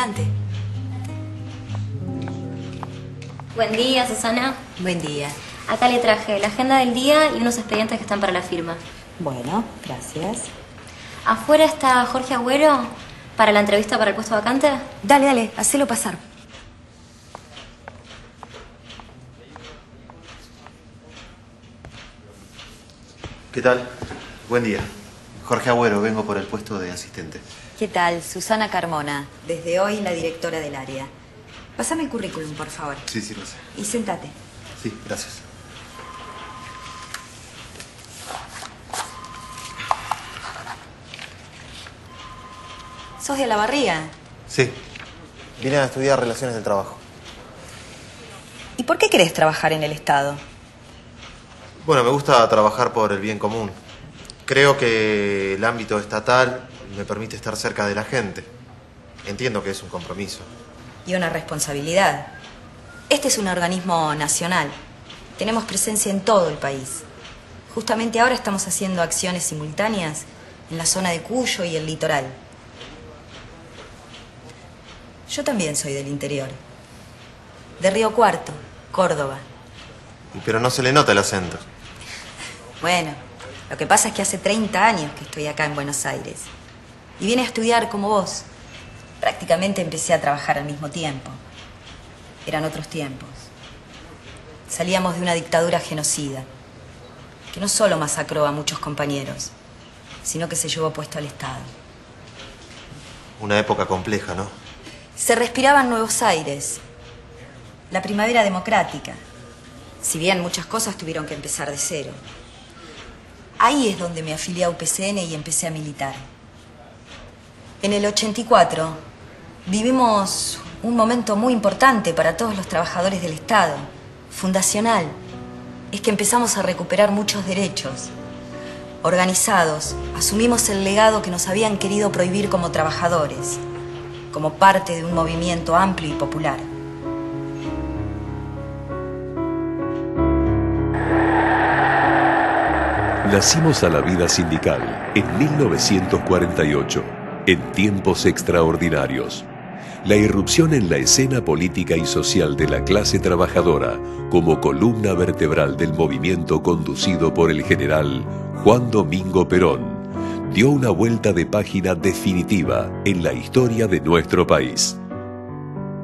Adelante. Buen día, Susana. Buen día. Acá le traje la agenda del día y unos expedientes que están para la firma. Bueno, gracias. ¿Afuera está Jorge Agüero para la entrevista para el puesto vacante? Dale, dale, hacelo pasar. ¿Qué tal? Buen día. Jorge Agüero, vengo por el puesto de asistente. ¿Qué tal? Susana Carmona, desde hoy la directora del área. Pásame el currículum, por favor. Sí, sí, lo sé. Y sentate. Sí, gracias. ¿Sos de La Barriga? Sí. Vine a estudiar Relaciones del Trabajo. ¿Y por qué querés trabajar en el Estado? Bueno, me gusta trabajar por el bien común. Creo que el ámbito estatal me permite estar cerca de la gente. Entiendo que es un compromiso. Y una responsabilidad. Este es un organismo nacional. Tenemos presencia en todo el país. Justamente ahora estamos haciendo acciones simultáneas en la zona de Cuyo y el litoral. Yo también soy del interior. De Río Cuarto, Córdoba. Pero no se le nota el acento. Bueno, lo que pasa es que hace 30 años que estoy acá en Buenos Aires. Y vine a estudiar como vos. Prácticamente empecé a trabajar al mismo tiempo. Eran otros tiempos. Salíamos de una dictadura genocida, que no solo masacró a muchos compañeros, sino que se llevó puesto al Estado. Una época compleja, ¿no? Se respiraban nuevos aires. La primavera democrática. Si bien muchas cosas tuvieron que empezar de cero. Ahí es donde me afilié a UPCN y empecé a militar. En el 84 vivimos un momento muy importante para todos los trabajadores del Estado, fundacional. Es que empezamos a recuperar muchos derechos. Organizados, asumimos el legado que nos habían querido prohibir como trabajadores, como parte de un movimiento amplio y popular. Nacimos a la vida sindical en 1948, en tiempos extraordinarios. La irrupción en la escena política y social de la clase trabajadora como columna vertebral del movimiento conducido por el general Juan Domingo Perón dio una vuelta de página definitiva en la historia de nuestro país.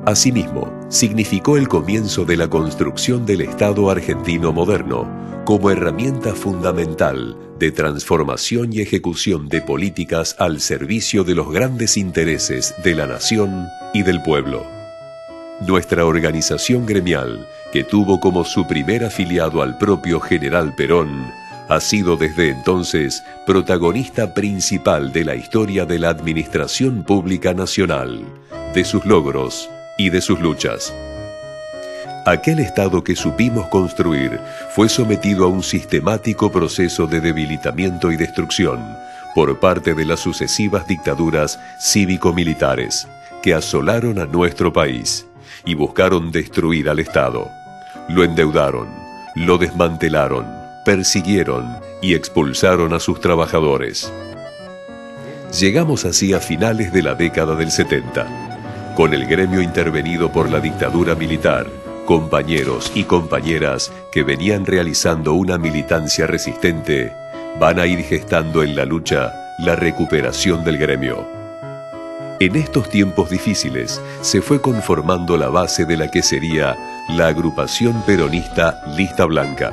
Asimismo, significó el comienzo de la construcción del Estado argentino moderno como herramienta fundamental de transformación y ejecución de políticas al servicio de los grandes intereses de la nación y del pueblo. Nuestra organización gremial, que tuvo como su primer afiliado al propio general Perón, ha sido desde entonces protagonista principal de la historia de la administración pública nacional, de sus logros y de sus luchas. Aquel Estado que supimos construir fue sometido a un sistemático proceso de debilitamiento y destrucción por parte de las sucesivas dictaduras cívico-militares que asolaron a nuestro país y buscaron destruir al Estado. Lo endeudaron, lo desmantelaron, persiguieron y expulsaron a sus trabajadores. Llegamos así a finales de la década del 70, con el gremio intervenido por la dictadura militar, compañeros y compañeras que venían realizando una militancia resistente, van a ir gestando en la lucha la recuperación del gremio. En estos tiempos difíciles se fue conformando la base de la que sería la agrupación peronista Lista Blanca,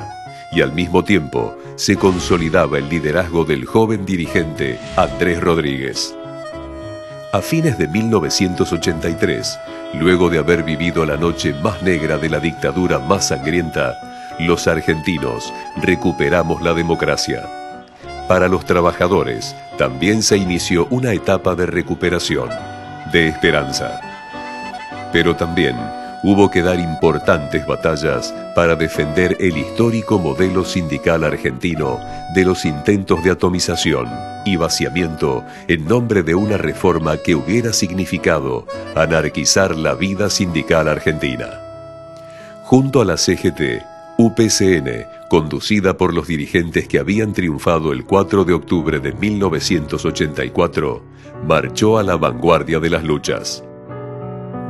y al mismo tiempo se consolidaba el liderazgo del joven dirigente Andrés Rodríguez. A fines de 1983, luego de haber vivido la noche más negra de la dictadura más sangrienta, los argentinos recuperamos la democracia. Para los trabajadores también se inició una etapa de recuperación, de esperanza. Pero también hubo que dar importantes batallas para defender el histórico modelo sindical argentino de los intentos de atomización y vaciamiento en nombre de una reforma que hubiera significado anarquizar la vida sindical argentina. Junto a la CGT, UPCN, conducida por los dirigentes que habían triunfado el 4 de octubre de 1984, marchó a la vanguardia de las luchas.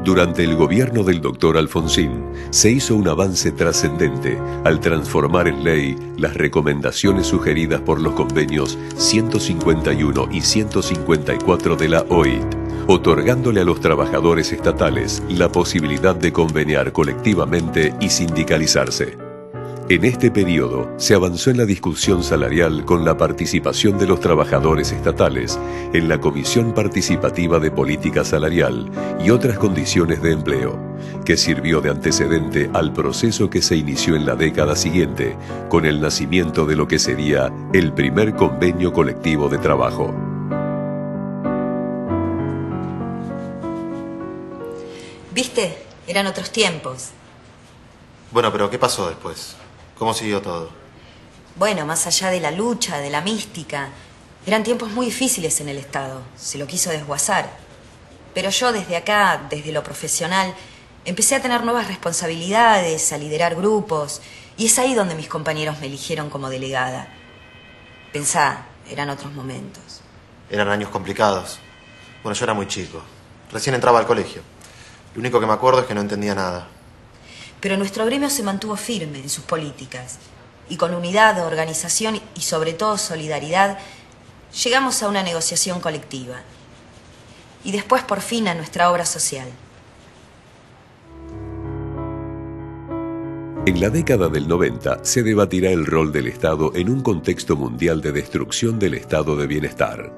Durante el gobierno del doctor Alfonsín, se hizo un avance trascendente al transformar en ley las recomendaciones sugeridas por los convenios 151 y 154 de la OIT, otorgándole a los trabajadores estatales la posibilidad de conveniar colectivamente y sindicalizarse. En este periodo se avanzó en la discusión salarial con la participación de los trabajadores estatales en la Comisión Participativa de Política Salarial y otras condiciones de empleo, que sirvió de antecedente al proceso que se inició en la década siguiente con el nacimiento de lo que sería el primer convenio colectivo de trabajo. ¿Viste? Eran otros tiempos. Bueno, pero ¿qué pasó después? ¿Cómo siguió todo? Bueno, más allá de la lucha, de la mística, eran tiempos muy difíciles en el Estado. Se lo quiso desguazar. Pero yo desde acá, desde lo profesional, empecé a tener nuevas responsabilidades, a liderar grupos, y es ahí donde mis compañeros me eligieron como delegada. Pensá, eran otros momentos. Eran años complicados. Bueno, yo era muy chico. Recién entraba al colegio. Lo único que me acuerdo es que no entendía nada. Pero nuestro gremio se mantuvo firme en sus políticas. Y con unidad, organización y sobre todo solidaridad, llegamos a una negociación colectiva. Y después, por fin, a nuestra obra social. En la década del 90 se debatirá el rol del Estado en un contexto mundial de destrucción del estado de bienestar.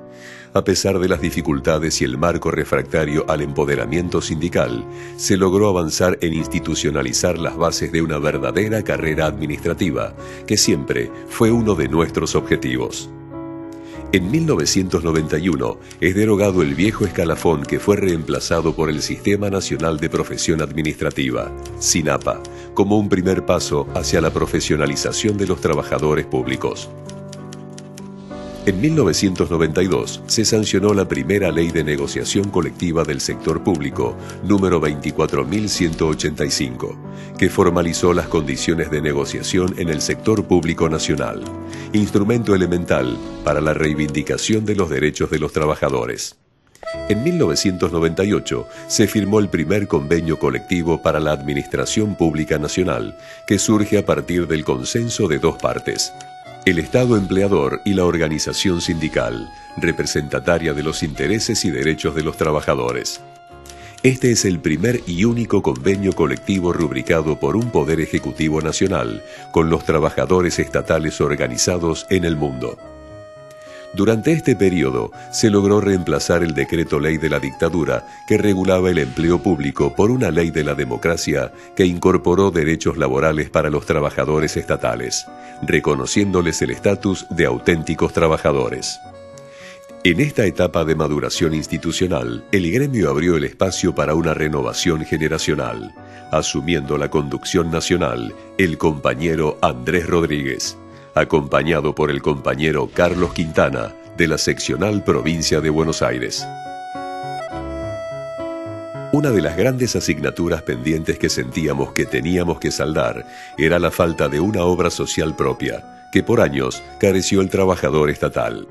A pesar de las dificultades y el marco refractario al empoderamiento sindical, se logró avanzar en institucionalizar las bases de una verdadera carrera administrativa, que siempre fue uno de nuestros objetivos. En 1991 es derogado el viejo escalafón que fue reemplazado por el Sistema Nacional de Profesión Administrativa, SINAPA, como un primer paso hacia la profesionalización de los trabajadores públicos. En 1992 se sancionó la primera Ley de Negociación Colectiva del Sector Público, número 24.185, que formalizó las condiciones de negociación en el sector público nacional, instrumento elemental para la reivindicación de los derechos de los trabajadores. En 1998 se firmó el primer convenio colectivo para la Administración Pública Nacional, que surge a partir del consenso de dos partes: el Estado empleador y la organización sindical, representataria de los intereses y derechos de los trabajadores. Este es el primer y único convenio colectivo rubricado por un Poder Ejecutivo Nacional con los trabajadores estatales organizados en el mundo. Durante este periodo se logró reemplazar el decreto ley de la dictadura que regulaba el empleo público por una ley de la democracia que incorporó derechos laborales para los trabajadores estatales, reconociéndoles el estatus de auténticos trabajadores. En esta etapa de maduración institucional, el gremio abrió el espacio para una renovación generacional, asumiendo la conducción nacional el compañero Andrés Rodríguez, acompañado por el compañero Carlos Quintana, de la seccional Provincia de Buenos Aires. Una de las grandes asignaturas pendientes que sentíamos que teníamos que saldar era la falta de una obra social propia, que por años careció el trabajador estatal.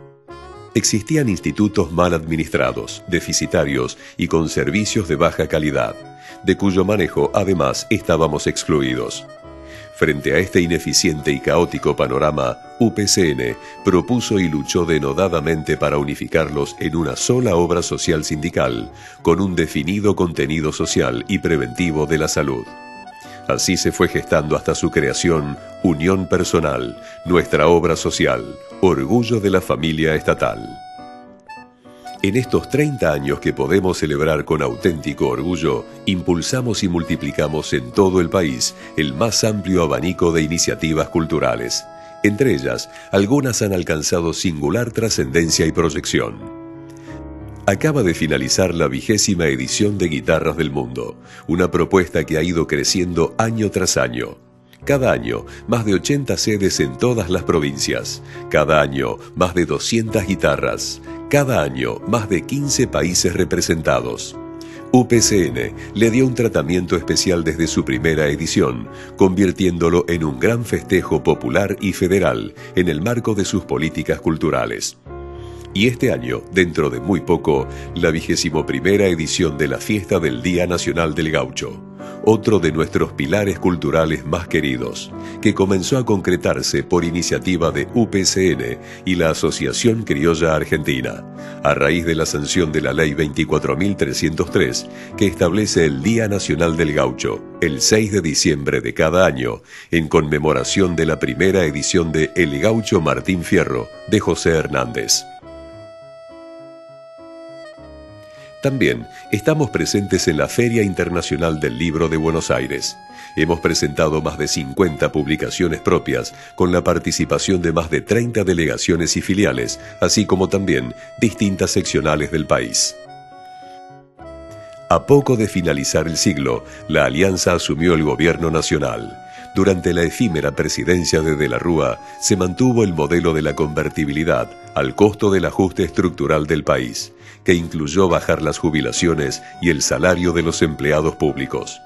Existían institutos mal administrados, deficitarios y con servicios de baja calidad, de cuyo manejo además estábamos excluidos. Frente a este ineficiente y caótico panorama, UPCN propuso y luchó denodadamente para unificarlos en una sola obra social sindical, con un definido contenido social y preventivo de la salud. Así se fue gestando hasta su creación Unión Personal, nuestra obra social, orgullo de la familia estatal. En estos 30 años que podemos celebrar con auténtico orgullo, impulsamos y multiplicamos en todo el país el más amplio abanico de iniciativas culturales. Entre ellas, algunas han alcanzado singular trascendencia y proyección. Acaba de finalizar la 20ª edición de Guitarras del Mundo, una propuesta que ha ido creciendo año tras año. Cada año, más de 80 sedes en todas las provincias. Cada año, más de 200 guitarras. Cada año, más de 15 países representados. UPCN le dio un tratamiento especial desde su primera edición, convirtiéndolo en un gran festejo popular y federal en el marco de sus políticas culturales. Y este año, dentro de muy poco, la 21ª edición de la Fiesta del Día Nacional del Gaucho, otro de nuestros pilares culturales más queridos, que comenzó a concretarse por iniciativa de UPCN y la Asociación Criolla Argentina, a raíz de la sanción de la Ley 24.303, que establece el Día Nacional del Gaucho, el 6 de diciembre de cada año, en conmemoración de la primera edición de El Gaucho Martín Fierro, de José Hernández. También estamos presentes en la Feria Internacional del Libro de Buenos Aires. Hemos presentado más de 50 publicaciones propias, con la participación de más de 30 delegaciones y filiales, así como también distintas seccionales del país. A poco de finalizar el siglo, la Alianza asumió el gobierno nacional. Durante la efímera presidencia de De la Rúa, se mantuvo el modelo de la convertibilidad al costo del ajuste estructural del país, que incluyó bajar las jubilaciones y el salario de los empleados públicos.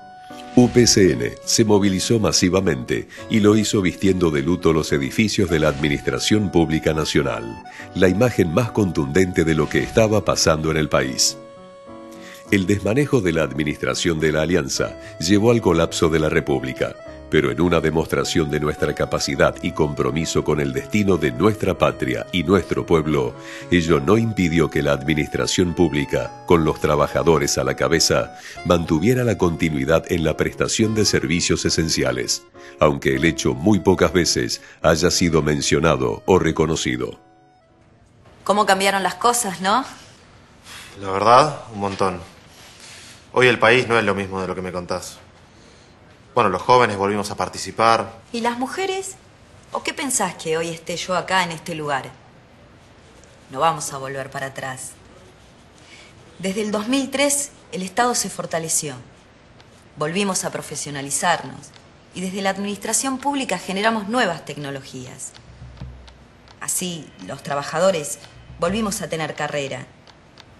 UPCN se movilizó masivamente y lo hizo vistiendo de luto los edificios de la Administración Pública Nacional, la imagen más contundente de lo que estaba pasando en el país. El desmanejo de la administración de la Alianza llevó al colapso de la República, pero en una demostración de nuestra capacidad y compromiso con el destino de nuestra patria y nuestro pueblo, ello no impidió que la administración pública, con los trabajadores a la cabeza, mantuviera la continuidad en la prestación de servicios esenciales, aunque el hecho muy pocas veces haya sido mencionado o reconocido. ¿Cómo cambiaron las cosas, no? La verdad, un montón. Hoy el país no es lo mismo de lo que me contás. Bueno, los jóvenes volvimos a participar. ¿Y las mujeres? ¿O qué pensás que hoy esté yo acá en este lugar? No vamos a volver para atrás. Desde el 2003 el Estado se fortaleció. Volvimos a profesionalizarnos y desde la administración pública generamos nuevas tecnologías. Así, los trabajadores volvimos a tener carrera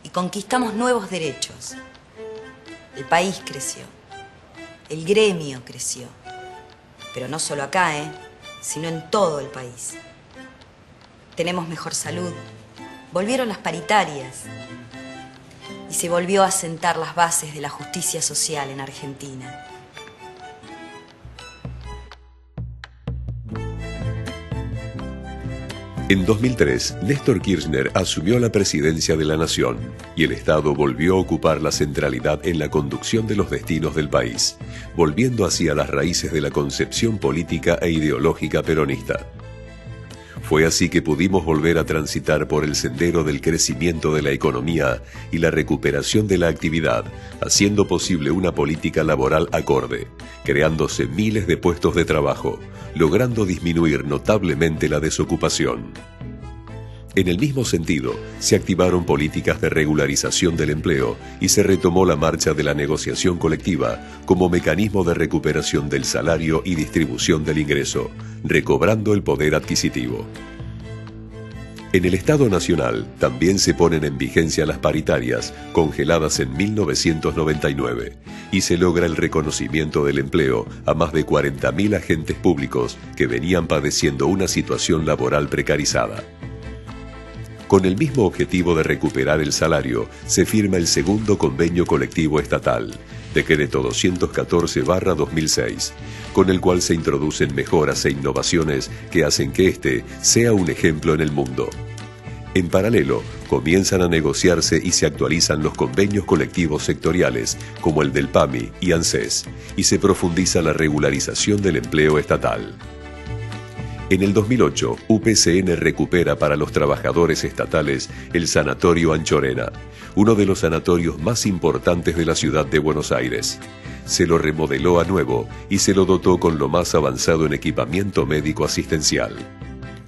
y conquistamos nuevos derechos. El país creció. El gremio creció, pero no solo acá, sino en todo el país. Tenemos mejor salud, volvieron las paritarias y se volvió a sentar las bases de la justicia social en Argentina. En 2003, Néstor Kirchner asumió la presidencia de la Nación y el Estado volvió a ocupar la centralidad en la conducción de los destinos del país, volviendo así a las raíces de la concepción política e ideológica peronista. Fue así que pudimos volver a transitar por el sendero del crecimiento de la economía y la recuperación de la actividad, haciendo posible una política laboral acorde, creándose miles de puestos de trabajo, logrando disminuir notablemente la desocupación. En el mismo sentido, se activaron políticas de regularización del empleo y se retomó la marcha de la negociación colectiva como mecanismo de recuperación del salario y distribución del ingreso, recobrando el poder adquisitivo. En el Estado Nacional también se ponen en vigencia las paritarias, congeladas en 1999, y se logra el reconocimiento del empleo a más de 40.000 agentes públicos que venían padeciendo una situación laboral precarizada. Con el mismo objetivo de recuperar el salario, se firma el segundo convenio colectivo estatal, Decreto 214/2006, con el cual se introducen mejoras e innovaciones que hacen que este sea un ejemplo en el mundo. En paralelo, comienzan a negociarse y se actualizan los convenios colectivos sectoriales, como el del PAMI y ANSES, y se profundiza la regularización del empleo estatal. En el 2008, UPCN recupera para los trabajadores estatales el Sanatorio Anchorena, uno de los sanatorios más importantes de la ciudad de Buenos Aires. Se lo remodeló a nuevo y se lo dotó con lo más avanzado en equipamiento médico asistencial.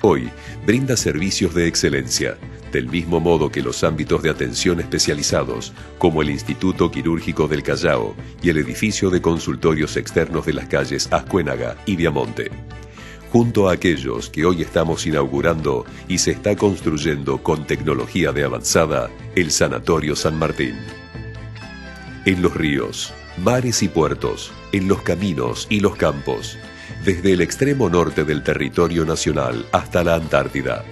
Hoy, brinda servicios de excelencia, del mismo modo que los ámbitos de atención especializados, como el Instituto Quirúrgico del Callao y el edificio de consultorios externos de las calles Ascuénaga y Viamonte. Junto a aquellos que hoy estamos inaugurando y se está construyendo con tecnología de avanzada, el Sanatorio San Martín. En los ríos, mares y puertos, en los caminos y los campos, desde el extremo norte del territorio nacional hasta la Antártida,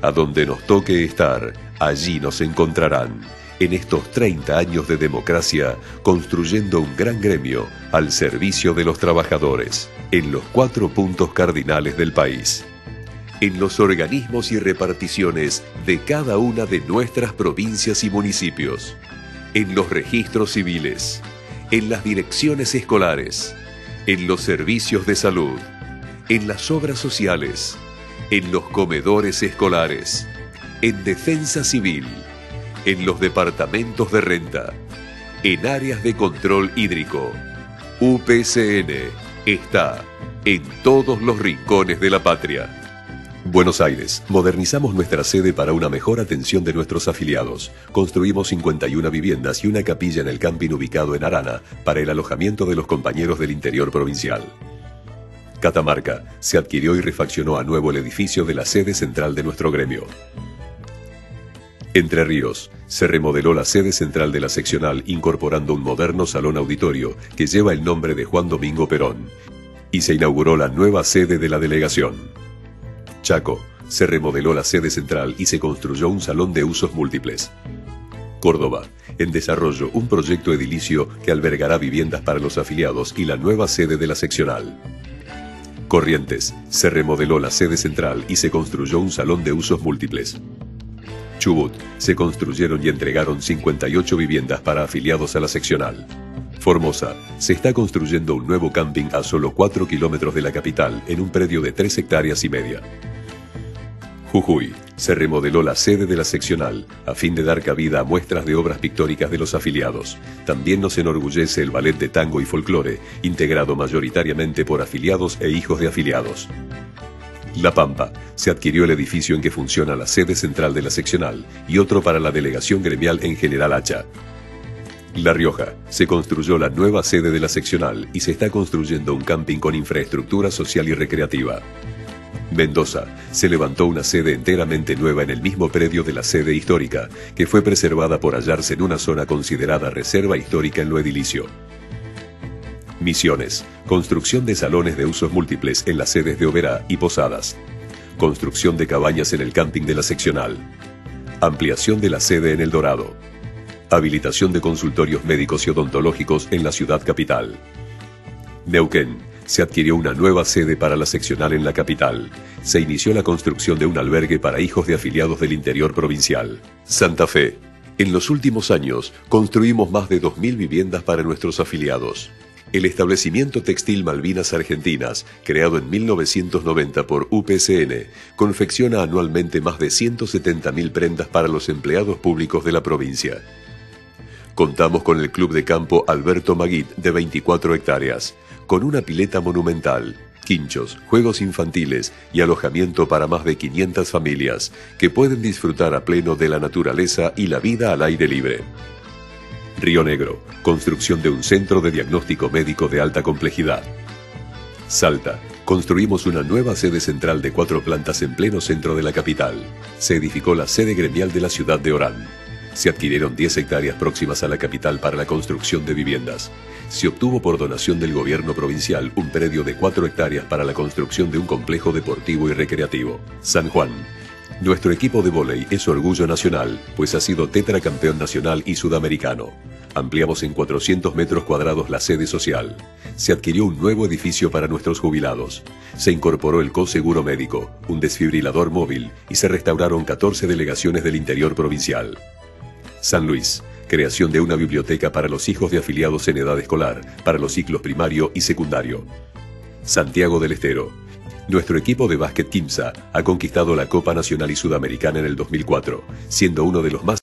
a donde nos toque estar, Allí nos encontrarán, en estos 30 años de democracia, construyendo un gran gremio al servicio de los trabajadores, en los 4 puntos cardinales del país, en los organismos y reparticiones de cada una de nuestras provincias y municipios, en los registros civiles, en las direcciones escolares, en los servicios de salud, en las obras sociales, en los comedores escolares, en defensa civil, en los departamentos de renta, en áreas de control hídrico. UPCN está en todos los rincones de la patria. Buenos Aires. Modernizamos nuestra sede para una mejor atención de nuestros afiliados. Construimos 51 viviendas y una capilla en el camping ubicado en Arana para el alojamiento de los compañeros del interior provincial. Catamarca. Se adquirió y refaccionó a nuevo el edificio de la sede central de nuestro gremio. Entre Ríos. Se remodeló la sede central de la seccional incorporando un moderno salón auditorio que lleva el nombre de Juan Domingo Perón. Y se inauguró la nueva sede de la delegación. Chaco. Se remodeló la sede central y se construyó un salón de usos múltiples. Córdoba. En desarrollo un proyecto edilicio que albergará viviendas para los afiliados y la nueva sede de la seccional. Corrientes. Se remodeló la sede central y se construyó un salón de usos múltiples. Chubut. Se construyeron y entregaron 58 viviendas para afiliados a la seccional. Formosa. Se está construyendo un nuevo camping a solo 4 kilómetros de la capital en un predio de 3,5 hectáreas. Jujuy. Se remodeló la sede de la seccional a fin de dar cabida a muestras de obras pictóricas de los afiliados. También nos enorgullece el ballet de tango y folclore, integrado mayoritariamente por afiliados e hijos de afiliados. La Pampa. Se adquirió el edificio en que funciona la sede central de la seccional y otro para la delegación gremial en General Hacha. La Rioja. Se construyó la nueva sede de la seccional y se está construyendo un camping con infraestructura social y recreativa. Mendoza. Se levantó una sede enteramente nueva en el mismo predio de la sede histórica, que fue preservada por hallarse en una zona considerada reserva histórica en lo edilicio. Misiones. Construcción de salones de usos múltiples en las sedes de Oberá y Posadas. Construcción de cabañas en el camping de la seccional. Ampliación de la sede en El Dorado. Habilitación de consultorios médicos y odontológicos en la ciudad capital. Neuquén. Se adquirió una nueva sede para la seccional en la capital. Se inició la construcción de un albergue para hijos de afiliados del interior provincial. Santa Fe. En los últimos años, construimos más de 2.000 viviendas para nuestros afiliados. El establecimiento textil Malvinas Argentinas, creado en 1990 por UPCN, confecciona anualmente más de 170.000 prendas para los empleados públicos de la provincia. Contamos con el Club de Campo Alberto Maguit de 24 hectáreas, con una pileta monumental, quinchos, juegos infantiles y alojamiento para más de 500 familias que pueden disfrutar a pleno de la naturaleza y la vida al aire libre. Río Negro, construcción de un centro de diagnóstico médico de alta complejidad. Salta, construimos una nueva sede central de 4 plantas en pleno centro de la capital. Se edificó la sede gremial de la ciudad de Orán. Se adquirieron 10 hectáreas próximas a la capital para la construcción de viviendas. Se obtuvo por donación del gobierno provincial un predio de 4 hectáreas para la construcción de un complejo deportivo y recreativo. San Juan. Nuestro equipo de vóley es orgullo nacional, pues ha sido tetracampeón nacional y sudamericano. Ampliamos en 400 metros cuadrados la sede social. Se adquirió un nuevo edificio para nuestros jubilados. Se incorporó el coseguro médico, un desfibrilador móvil y se restauraron 14 delegaciones del interior provincial. San Luis. Creación de una biblioteca para los hijos de afiliados en edad escolar, para los ciclos primario y secundario. Santiago del Estero. Nuestro equipo de básquet Quimsa ha conquistado la Copa Nacional y Sudamericana en el 2004, siendo uno de los más